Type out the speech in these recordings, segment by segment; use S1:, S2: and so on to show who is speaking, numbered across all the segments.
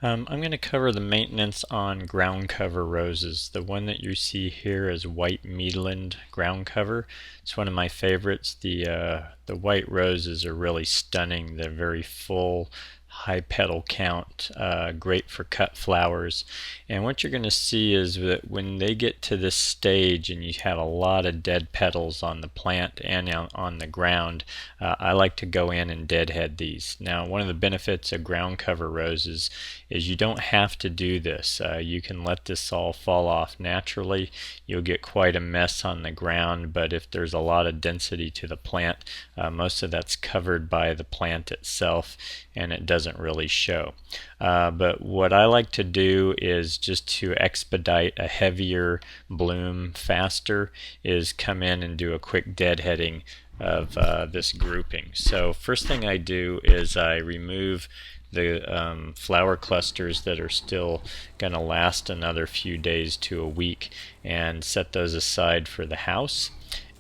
S1: I'm going to cover the maintenance on ground cover roses. The one that you see here is white Midland ground cover. It's one of my favorites. The white roses are really stunning. They're very full, high petal count, great for cut flowers. And what you're going to see is that when they get to this stage and you have a lot of dead petals on the plant and on the ground, I like to go in and deadhead these. Now, one of the benefits of ground cover roses is you don't have to do this. You can let this all fall off naturally. You'll get quite a mess on the ground, but if there's a lot of density to the plant, most of that's covered by the plant itself and it doesn't really show. But what I like to do is just to expedite a heavier bloom faster is come in and do a quick deadheading of this grouping. So first thing I do is I remove the flower clusters that are still going to last another few days to a week and set those aside for the house.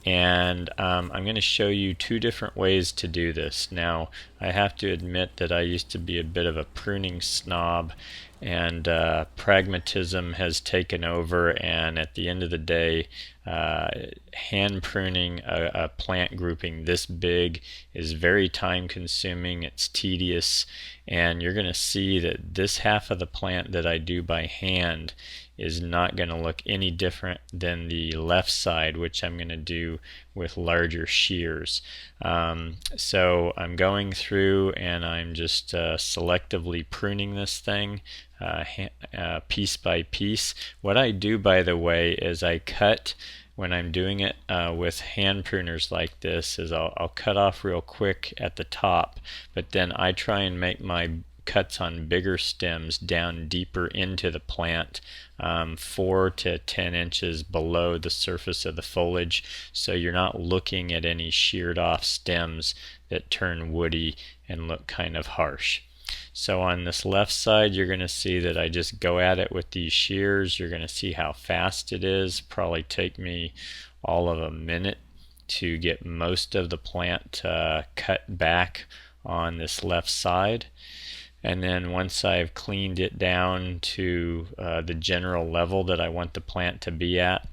S1: And I'm going to show you two different ways to do this. Now, I have to admit that I used to be a bit of a pruning snob, and pragmatism has taken over, and at the end of the day, hand pruning a plant grouping this big is very time consuming, it's tedious, and you're going to see that this half of the plant that I do by hand is not going to look any different than the left side, which I'm going to do with larger shears. So I'm going through and I'm just selectively pruning this thing piece by piece. What I do, by the way, is I cut when I'm doing it with hand pruners like this is I'll cut off real quick at the top, but then I try and make my cuts on bigger stems down deeper into the plant, 4 to 10 inches below the surface of the foliage, so you're not looking at any sheared off stems that turn woody and look kind of harsh. So on this left side, you're going to see that I just go at it with these shears. You're going to see how fast it is. Probably take me all of a minute to get most of the plant cut back on this left side. And then once I've cleaned it down to the general level that I want the plant to be at,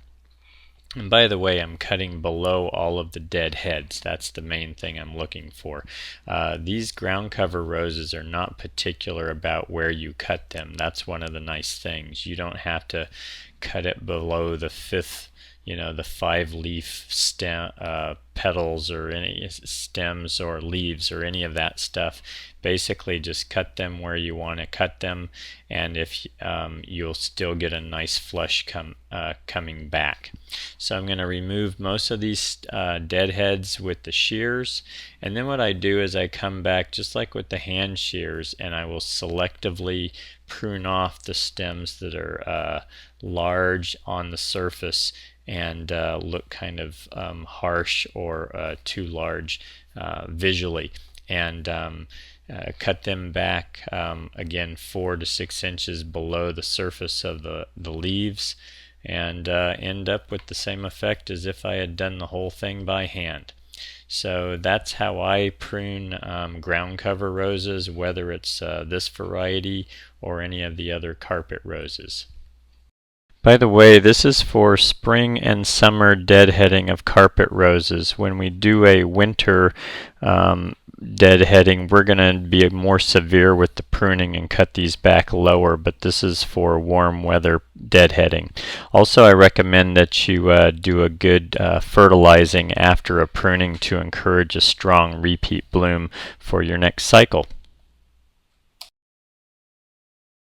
S1: and by the way, I'm cutting below all of the dead heads. That's the main thing I'm looking for. These ground cover roses are not particular about where you cut them. That's one of the nice things. You don't have to cut it below the fifth, the 5-leaf stem, petals or any stems or leaves or any of that stuff. Basically just cut them where you want to cut them, and if you'll still get a nice flush coming back. So I'm going to remove most of these deadheads with the shears, and then what I do is I come back just like with the hand shears and I will selectively prune off the stems that are large on the surface and look kind of harsh or too large visually, and cut them back again 4 to 6 inches below the surface of the leaves, and end up with the same effect as if I had done the whole thing by hand. So that's how I prune ground cover roses, whether it's this variety or any of the other carpet roses. By the way, this is for spring and summer deadheading of carpet roses. When we do a winter deadheading, we're going to be more severe with the pruning and cut these back lower, but this is for warm weather deadheading. Also, I recommend that you do a good fertilizing after a pruning to encourage a strong repeat bloom for your next cycle.